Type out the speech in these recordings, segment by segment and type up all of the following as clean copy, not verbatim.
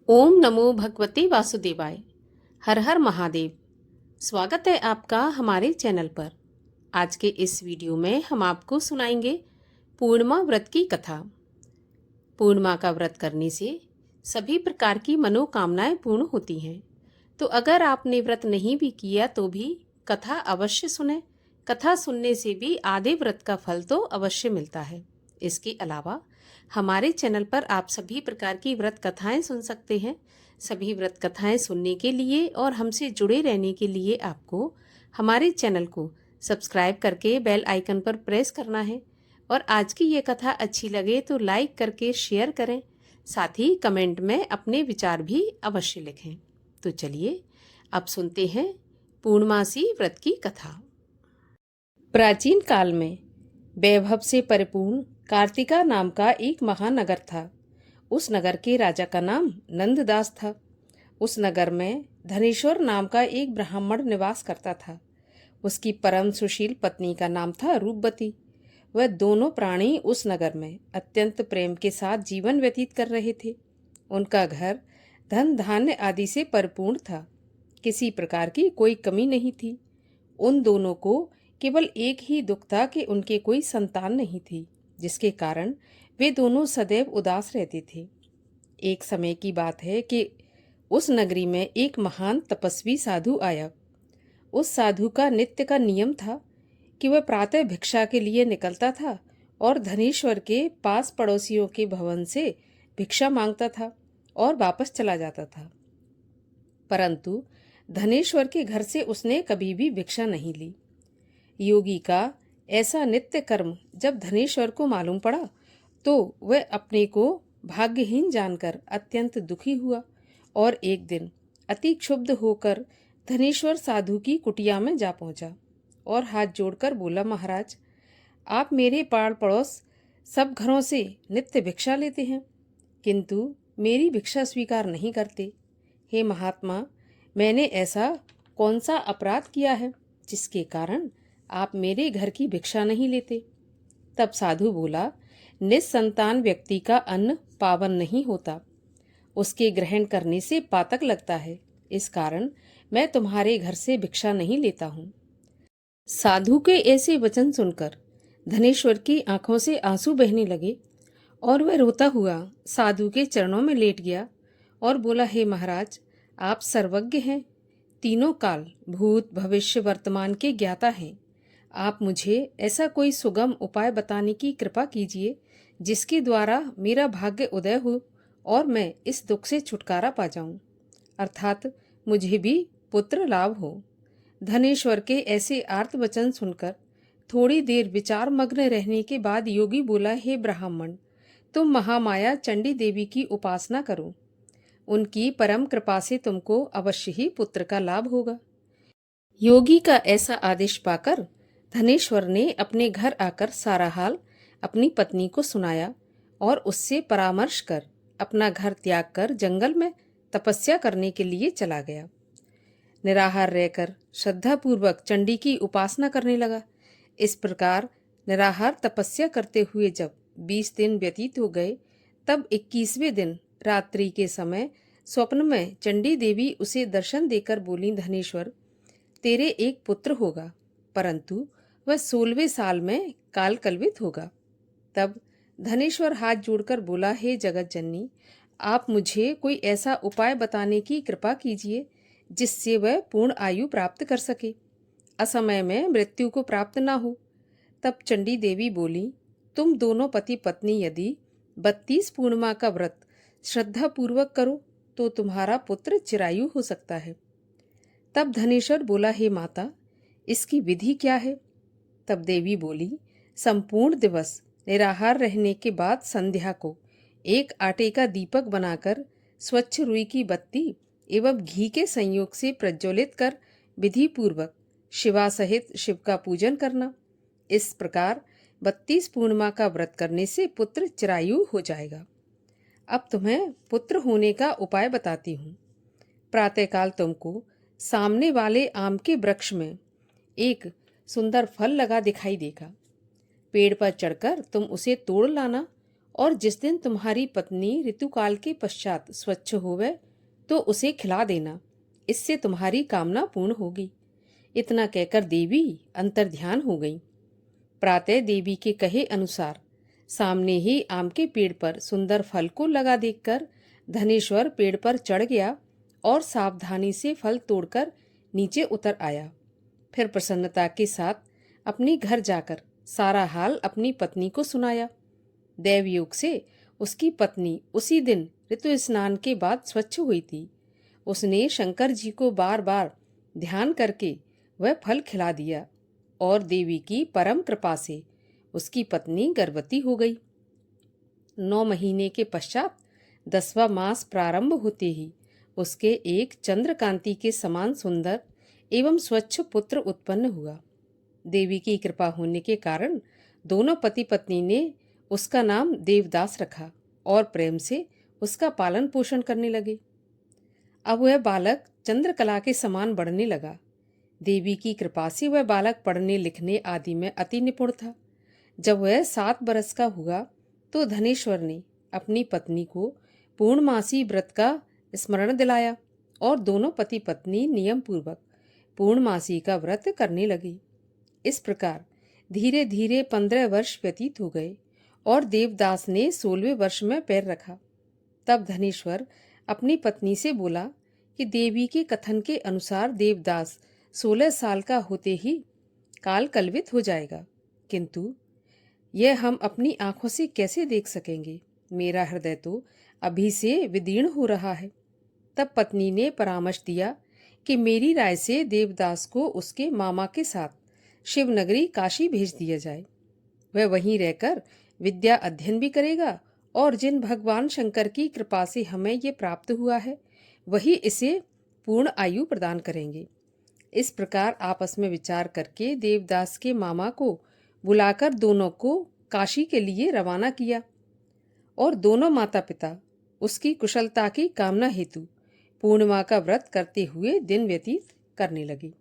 ओम नमो भगवते वासुदेवाय। हर हर महादेव। स्वागत है आपका हमारे चैनल पर। आज के इस वीडियो में हम आपको सुनाएंगे पूर्णिमा व्रत की कथा। पूर्णिमा का व्रत करने से सभी प्रकार की मनोकामनाएं पूर्ण होती हैं। तो अगर आपने व्रत नहीं भी किया तो भी कथा अवश्य सुने। कथा सुनने से भी आधे व्रत का फल तो अवश्य मिलता है। इसके अलावा हमारे चैनल पर आप सभी प्रकार की व्रत कथाएं सुन सकते हैं। सभी व्रत कथाएं सुनने के लिए और हमसे जुड़े रहने के लिए आपको हमारे चैनल को सब्सक्राइब करके बेल आइकन पर प्रेस करना है। और आज की ये कथा अच्छी लगे तो लाइक करके शेयर करें। साथ ही कमेंट में अपने विचार भी अवश्य लिखें। तो चलिए अब सुनते हैं पूर्णमासी व्रत की कथा। प्राचीन काल में वैभव से परिपूर्ण कार्तिका नाम का एक महानगर था। उस नगर के राजा का नाम नंददास था। उस नगर में धनेश्वर नाम का एक ब्राह्मण निवास करता था। उसकी परम सुशील पत्नी का नाम था रूपवती। वह दोनों प्राणी उस नगर में अत्यंत प्रेम के साथ जीवन व्यतीत कर रहे थे। उनका घर धन धान्य आदि से परिपूर्ण था। किसी प्रकार की कोई कमी नहीं थी। उन दोनों को केवल एक ही दुख था कि उनके कोई संतान नहीं थी, जिसके कारण वे दोनों सदैव उदास रहते थे। एक समय की बात है कि उस नगरी में एक महान तपस्वी साधु आया। उस साधु का नित्य का नियम था कि वह प्रातः भिक्षा के लिए निकलता था और धनेश्वर के पास पड़ोसियों के भवन से भिक्षा मांगता था और वापस चला जाता था। परंतु धनेश्वर के घर से उसने कभी भी भिक्षा नहीं ली। योगी का ऐसा नित्य कर्म जब धनेश्वर को मालूम पड़ा तो वह अपने को भाग्यहीन जानकर अत्यंत दुखी हुआ और एक दिन अति क्षुब्ध होकर धनेश्वर साधु की कुटिया में जा पहुंचा और हाथ जोड़कर बोला, महाराज, आप मेरे पाड़ पड़ोस सब घरों से नित्य भिक्षा लेते हैं, किंतु मेरी भिक्षा स्वीकार नहीं करते। हे महात्मा, मैंने ऐसा कौन सा अपराध किया है जिसके कारण आप मेरे घर की भिक्षा नहीं लेते? तब साधु बोला, निस्संतान व्यक्ति का अन्न पावन नहीं होता, उसके ग्रहण करने से पातक लगता है। इस कारण मैं तुम्हारे घर से भिक्षा नहीं लेता हूँ। साधु के ऐसे वचन सुनकर धनेश्वर की आंखों से आंसू बहने लगे और वह रोता हुआ साधु के चरणों में लेट गया और बोला, हे महाराज, आप सर्वज्ञ हैं, तीनों काल भूत भविष्य वर्तमान के ज्ञाता हैं। आप मुझे ऐसा कोई सुगम उपाय बताने की कृपा कीजिए जिसके द्वारा मेरा भाग्य उदय हो और मैं इस दुख से छुटकारा पा जाऊं, अर्थात मुझे भी पुत्र लाभ हो। धनेश्वर के ऐसे आर्त वचन सुनकर थोड़ी देर विचार मग्न रहने के बाद योगी बोला, हे ब्राह्मण, तुम महामाया चंडी देवी की उपासना करो। उनकी परम कृपा से तुमको अवश्य ही पुत्र का लाभ होगा। योगी का ऐसा आदेश पाकर धनेश्वर ने अपने घर आकर सारा हाल अपनी पत्नी को सुनाया और उससे परामर्श कर अपना घर त्याग कर जंगल में तपस्या करने के लिए चला गया। निराहार रहकर श्रद्धापूर्वक चंडी की उपासना करने लगा। इस प्रकार निराहार तपस्या करते हुए जब 20 दिन व्यतीत हो गए, तब 21वें दिन रात्रि के समय स्वप्न में चंडी देवी उसे दर्शन देकर बोली, धनेश्वर, तेरे एक पुत्र होगा, परंतु वह 16वें साल में काल कलवित होगा। तब धनेश्वर हाथ जोड़कर बोला, हे जगत जननी, आप मुझे कोई ऐसा उपाय बताने की कृपा कीजिए जिससे वह पूर्ण आयु प्राप्त कर सके, असमय में मृत्यु को प्राप्त ना हो। तब चंडी देवी बोली, तुम दोनों पति पत्नी यदि 32 पूर्णिमा का व्रत श्रद्धा पूर्वक करो तो तुम्हारा पुत्र चिरायु हो सकता है। तब धनेश्वर बोला, हे माता, इसकी विधि क्या है? तब देवी बोली, संपूर्ण दिवस निराहार रहने के बाद संध्या को एक आटे का दीपक बनाकर स्वच्छ रुई की बत्ती एवं घी के संयोग से प्रज्वलित कर विधि पूर्वक शिवा सहित शिव का पूजन करना। इस प्रकार 32 पूर्णिमा का व्रत करने से पुत्र चिरायु हो जाएगा। अब तुम्हें पुत्र होने का उपाय बताती हूँ। प्रातःकाल तुमको सामने वाले आम के वृक्ष में एक सुंदर फल लगा दिखाई देगा। पेड़ पर चढ़कर तुम उसे तोड़ लाना और जिस दिन तुम्हारी पत्नी ऋतुकाल के पश्चात स्वच्छ होवे तो उसे खिला देना, इससे तुम्हारी कामना पूर्ण होगी। इतना कहकर देवी अंतर्ध्यान हो गई। प्रातः देवी के कहे अनुसार सामने ही आम के पेड़ पर सुंदर फल को लगा देखकर धनेश्वर पेड़ पर चढ़ गया और सावधानी से फल तोड़कर नीचे उतर आया। फिर प्रसन्नता के साथ अपने घर जाकर सारा हाल अपनी पत्नी को सुनाया। देवयोग से उसकी पत्नी उसी दिन ऋतु स्नान के बाद स्वच्छ हुई थी। उसने शंकर जी को बार बार ध्यान करके वह फल खिला दिया और देवी की परम कृपा से उसकी पत्नी गर्भवती हो गई। 9 महीने के पश्चात 10वां मास प्रारंभ होते ही उसके एक चंद्रकांति के समान सुंदर एवं स्वच्छ पुत्र उत्पन्न हुआ। देवी की कृपा होने के कारण दोनों पति पत्नी ने उसका नाम देवदास रखा और प्रेम से उसका पालन पोषण करने लगे। अब वह बालक चंद्रकला के समान बढ़ने लगा। देवी की कृपा से वह बालक पढ़ने लिखने आदि में अति निपुण था। जब वह 7 बरस का हुआ तो धनेश्वर ने अपनी पत्नी को पूर्णमासी व्रत का स्मरण दिलाया और दोनों पति पत्नी नियम पूर्वक पूर्णमासी का व्रत करने लगे। इस प्रकार धीरे धीरे 15 वर्ष व्यतीत हो गए और देवदास ने 16वें वर्ष में पैर रखा। तब धनेश्वर अपनी पत्नी से बोला कि देवी के कथन के अनुसार देवदास 16 साल का होते ही काल कलवित हो जाएगा, किंतु यह हम अपनी आंखों से कैसे देख सकेंगे? मेरा हृदय तो अभी से विदीर्ण हो रहा है। तब पत्नी ने परामर्श दिया कि मेरी राय से देवदास को उसके मामा के साथ शिवनगरी काशी भेज दिया जाए। वह वहीं रहकर विद्या अध्ययन भी करेगा और जिन भगवान शंकर की कृपा से हमें ये प्राप्त हुआ है वही इसे पूर्ण आयु प्रदान करेंगे। इस प्रकार आपस में विचार करके देवदास के मामा को बुलाकर दोनों को काशी के लिए रवाना किया और दोनों माता पिता उसकी कुशलता की कामना हेतु पूर्णिमा का व्रत करते हुए दिन व्यतीत करने लगे।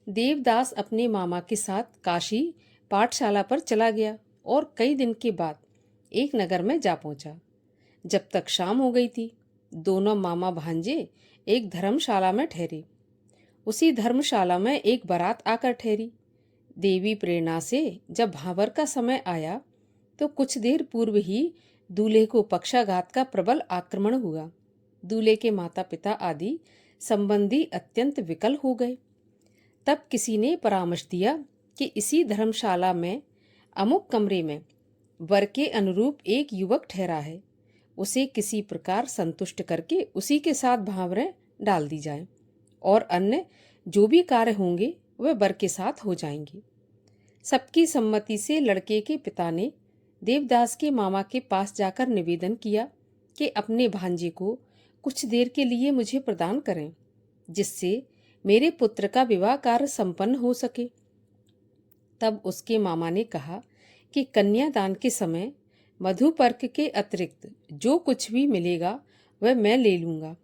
देवदास अपने मामा के साथ काशी पाठशाला पर चला गया और कई दिन के बाद एक नगर में जा पहुंचा। जब तक शाम हो गई थी, दोनों मामा भांजे एक धर्मशाला में ठहरे। उसी धर्मशाला में एक बारात आकर ठहरी। देवी प्रेरणा से जब भांवर का समय आया तो कुछ देर पूर्व ही दूल्हे को पक्षाघात का प्रबल आक्रमण हुआ। दूल्हे के माता पिता आदि संबंधी अत्यंत विकल हो गए। तब किसी ने परामर्श दिया कि इसी धर्मशाला में अमुक कमरे में वर के अनुरूप एक युवक ठहरा है, उसे किसी प्रकार संतुष्ट करके उसी के साथ भांवरें डाल दी जाएं और अन्य जो भी कार्य होंगे वह वर के साथ हो जाएंगे। सबकी सम्मति से लड़के के पिता ने देवदास के मामा के पास जाकर निवेदन किया कि अपने भांजे को कुछ देर के लिए मुझे प्रदान करें, जिससे मेरे पुत्र का विवाह कार्य संपन्न हो सके। तब उसके मामा ने कहा कि कन्यादान के समय मधुपर्क के अतिरिक्त जो कुछ भी मिलेगा वह मैं ले लूंगा।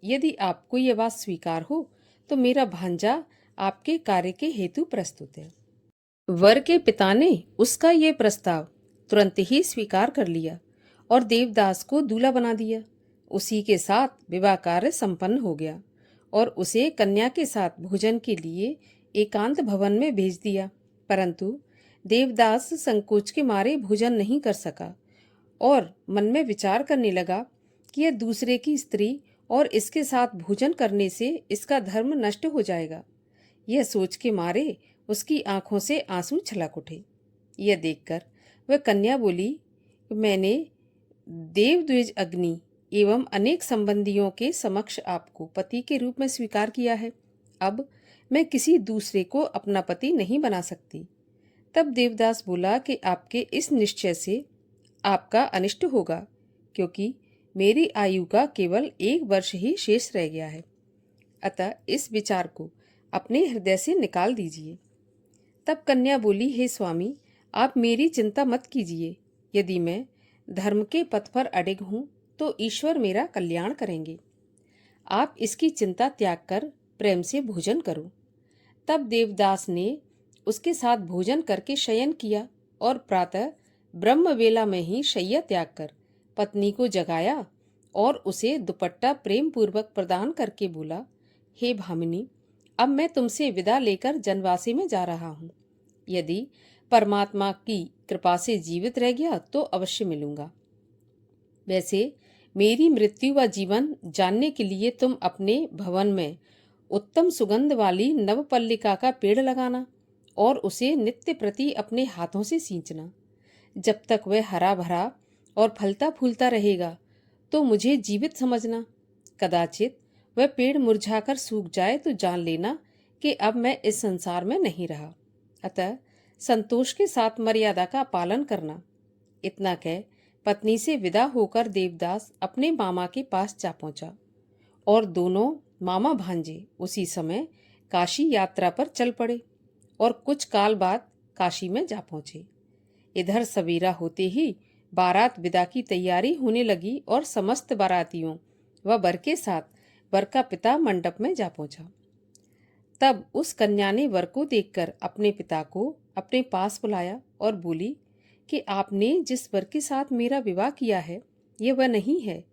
यदि आपको यह बात स्वीकार हो तो मेरा भांजा आपके कार्य के हेतु प्रस्तुत है। वर के पिता ने उसका यह प्रस्ताव तुरंत ही स्वीकार कर लिया और देवदास को दूल्हा बना दिया। उसी के साथ विवाह कार्य संपन्न हो गया और उसे कन्या के साथ भोजन के लिए एकांत भवन में भेज दिया। परंतु देवदास संकोच के मारे भोजन नहीं कर सका और मन में विचार करने लगा कि यह दूसरे की स्त्री और इसके साथ भोजन करने से इसका धर्म नष्ट हो जाएगा। यह सोच के मारे उसकी आंखों से आंसू छलक उठे। यह देखकर वह कन्या बोली, मैंने देवद्विज अग्नि एवं अनेक संबंधियों के समक्ष आपको पति के रूप में स्वीकार किया है। अब मैं किसी दूसरे को अपना पति नहीं बना सकती। तब देवदास बोला कि आपके इस निश्चय से आपका अनिष्ट होगा, क्योंकि मेरी आयु का केवल 1 वर्ष ही शेष रह गया है। अतः इस विचार को अपने हृदय से निकाल दीजिए। तब कन्या बोली, हे स्वामी, आप मेरी चिंता मत कीजिए। यदि मैं धर्म के पथ पर अडिग हूँ तो ईश्वर मेरा कल्याण करेंगे। आप इसकी चिंता त्याग कर प्रेम से भोजन करो। तब देवदास ने उसके साथ भोजन करके शयन किया और प्रातः ब्रह्म वेला में ही शैया त्याग कर पत्नी को जगाया और उसे दुपट्टा प्रेम पूर्वक प्रदान करके बोला, हे भामिनी, अब मैं तुमसे विदा लेकर जनवासी में जा रहा हूँ। यदि परमात्मा की कृपा से जीवित रह गया तो अवश्य मिलूंगा। वैसे मेरी मृत्यु व जीवन जानने के लिए तुम अपने भवन में उत्तम सुगंध वाली नवपल्लिका का पेड़ लगाना और उसे नित्य प्रति अपने हाथों से सींचना। जब तक वह हरा भरा और फलता फूलता रहेगा तो मुझे जीवित समझना। कदाचित वह पेड़ मुरझाकर सूख जाए तो जान लेना कि अब मैं इस संसार में नहीं रहा। अतः संतोष के साथ मर्यादा का पालन करना। इतना कह पत्नी से विदा होकर देवदास अपने मामा के पास जा पहुंचा और दोनों मामा भांजे उसी समय काशी यात्रा पर चल पड़े और कुछ काल बाद काशी में जा पहुंचे। इधर सवेरा होते ही बारात विदा की तैयारी होने लगी और समस्त बारातियों व वर के साथ वर का पिता मंडप में जा पहुंचा। तब उस कन्या ने वर को देखकर अपने पिता को अपने पास बुलाया और बोली कि आपने जिस वर के साथ मेरा विवाह किया है यह वह नहीं है,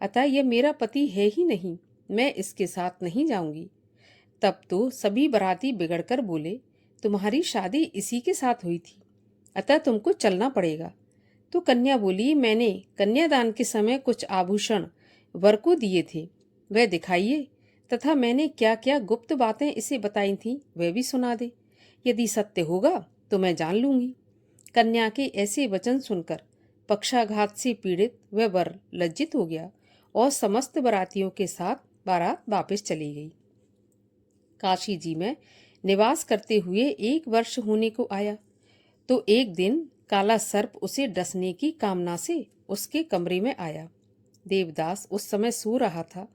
अतः यह मेरा पति है ही नहीं, मैं इसके साथ नहीं जाऊंगी। तब तो सभी बाराती बिगड़कर बोले, तुम्हारी शादी इसी के साथ हुई थी, अतः तुमको चलना पड़ेगा। तो कन्या बोली, मैंने कन्यादान के समय कुछ आभूषण वर को दिए थे, वह दिखाइए, तथा मैंने क्या क्या गुप्त बातें इसे बताई थीं वह भी सुना दे। यदि सत्य होगा तो मैं जान लूंगी। कन्या के ऐसे वचन सुनकर पक्षाघात से पीड़ित वह वर लज्जित हो गया और समस्त बारातियों के साथ बारात वापस चली गई। काशी जी में निवास करते हुए 1 वर्ष होने को आया तो एक दिन काला सर्प उसे डसने की कामना से उसके कमरे में आया। देवदास उस समय सो रहा था,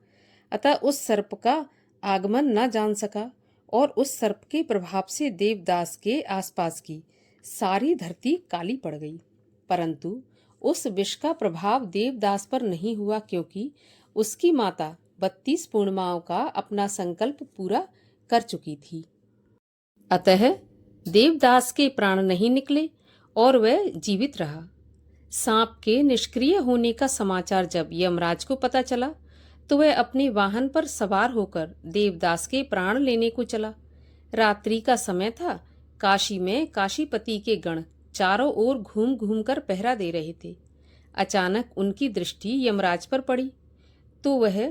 अतः उस सर्प का आगमन न जान सका और उस सर्प के प्रभाव से देवदास के आसपास की सारी धरती काली पड़ गई। परंतु उस विष का प्रभाव देवदास पर नहीं हुआ, क्योंकि उसकी माता 32 पूर्णिमाओं का अपना संकल्प पूरा कर चुकी थी। अतः देवदास के प्राण नहीं निकले और वह जीवित रहा। सांप के निष्क्रिय होने का समाचार जब यमराज को पता चला तो वह अपने वाहन पर सवार होकर देवदास के प्राण लेने को चला। रात्रि का समय था। काशी में काशीपति के गण चारों ओर घूम घूम कर पहरा दे रहे थे। अचानक उनकी दृष्टि यमराज पर पड़ी तो वह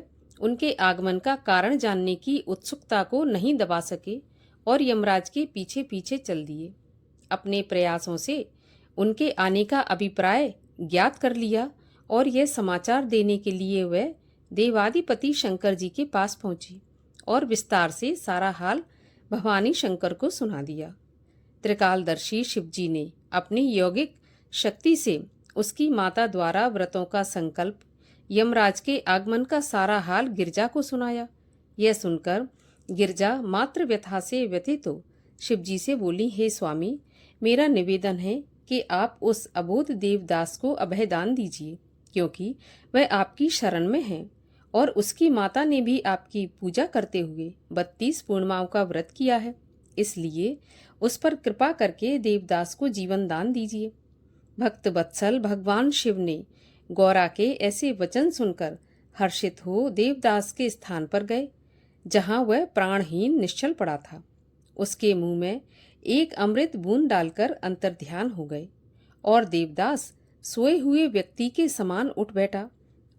उनके आगमन का कारण जानने की उत्सुकता को नहीं दबा सके और यमराज के पीछे पीछे चल दिए। अपने प्रयासों से उनके आने का अभिप्राय ज्ञात कर लिया और यह समाचार देने के लिए वह देवाधिपति शंकर जी के पास पहुंची और विस्तार से सारा हाल भवानी शंकर को सुना दिया। त्रिकालदर्शी शिवजी ने अपनी यौगिक शक्ति से उसकी माता द्वारा व्रतों का संकल्प, यमराज के आगमन का सारा हाल गिरजा को सुनाया। यह सुनकर गिरजा मात्र व्यथा से व्यथित हो शिवजी से बोली, हे स्वामी, मेरा निवेदन है कि आप उस अबोध देवदास को अभयदान दीजिए, क्योंकि वह आपकी शरण में है और उसकी माता ने भी आपकी पूजा करते हुए 32 पूर्णिमाओं का व्रत किया है। इसलिए उस पर कृपा करके देवदास को जीवन दान दीजिए। भक्त वत्सल भगवान शिव ने गौरा के ऐसे वचन सुनकर हर्षित हो देवदास के स्थान पर गए जहां वह प्राणहीन निश्चल पड़ा था। उसके मुंह में एक अमृत बूंद डालकर अंतर्ध्यान हो गए और देवदास सोए हुए व्यक्ति के समान उठ बैठा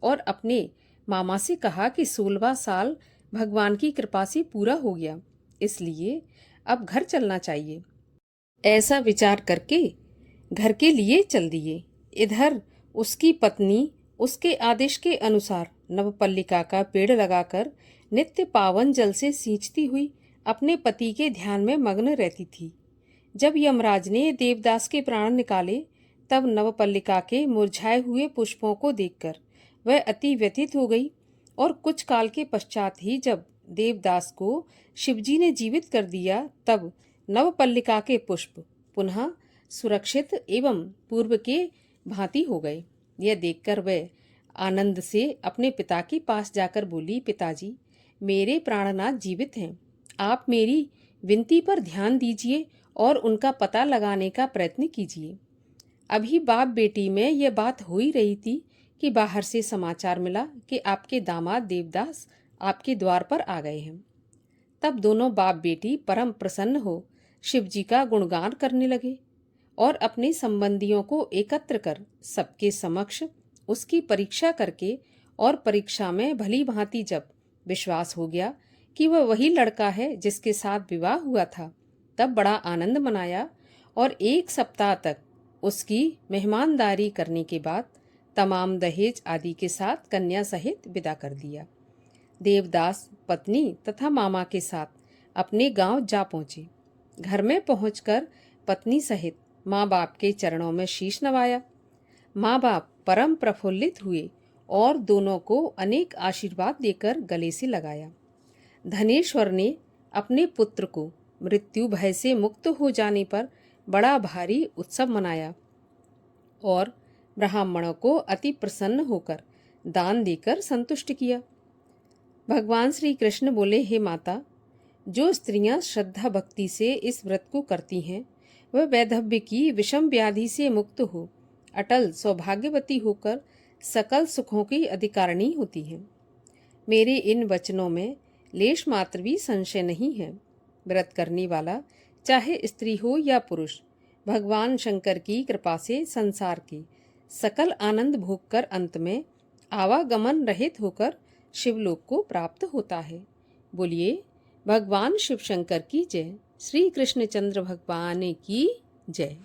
और अपने मामा से कहा कि 16वां साल भगवान की कृपा से पूरा हो गया, इसलिए अब घर चलना चाहिए। ऐसा विचार करके घर के लिए चल दिए। इधर उसकी पत्नी उसके आदेश के अनुसार नवपल्लिका का पेड़ लगाकर नित्य पावन जल से सींचती हुई अपने पति के ध्यान में मग्न रहती थी। जब यमराज ने देवदास के प्राण निकाले तब नवपल्लिका के मुरझाए हुए पुष्पों को देखकर वह अति व्यथित हो गई और कुछ काल के पश्चात ही जब देवदास को शिवजी ने जीवित कर दिया तब नवपल्लिका के पुष्प पुनः सुरक्षित एवं पूर्व के भांति हो गए। यह देखकर वह आनंद से अपने पिता के पास जाकर बोली, पिताजी, मेरे प्राणनाथ जीवित हैं, आप मेरी विनती पर ध्यान दीजिए और उनका पता लगाने का प्रयत्न कीजिए। अभी बाप बेटी में यह बात हो ही रही थी कि बाहर से समाचार मिला कि आपके दामाद देवदास आपके द्वार पर आ गए हैं। तब दोनों बाप बेटी परम प्रसन्न हो शिव जी का गुणगान करने लगे और अपने संबंधियों को एकत्र कर सबके समक्ष उसकी परीक्षा करके, और परीक्षा में भली भांति जब विश्वास हो गया कि वह वही लड़का है जिसके साथ विवाह हुआ था, तब बड़ा आनंद मनाया और 1 सप्ताह तक उसकी मेहमानदारी करने के बाद तमाम दहेज आदि के साथ कन्या सहित विदा कर दिया। देवदास पत्नी तथा मामा के साथ अपने गांव जा पहुंचे। घर में पहुंचकर पत्नी सहित माँ बाप के चरणों में शीश नवाया। माँ बाप परम प्रफुल्लित हुए और दोनों को अनेक आशीर्वाद देकर गले से लगाया। धनेश्वर ने अपने पुत्र को मृत्यु भय से मुक्त हो जाने पर बड़ा भारी उत्सव मनाया और ब्राह्मणों को अति प्रसन्न होकर दान देकर संतुष्ट किया। भगवान श्री कृष्ण बोले, हे माता, जो स्त्रियां श्रद्धा भक्ति से इस व्रत को करती हैं वह वैधव्य की विषम व्याधि से मुक्त हो अटल सौभाग्यवती होकर सकल सुखों की अधिकारिणी होती हैं। मेरे इन वचनों में लेश मात्र भी संशय नहीं है। व्रत करने वाला चाहे स्त्री हो या पुरुष, भगवान शंकर की कृपा से संसार के सकल आनंद भोग कर अंत में आवागमन रहित होकर शिवलोक को प्राप्त होता है। बोलिए भगवान शिव शंकर की जय। श्री कृष्णचंद्र भगवान की जय।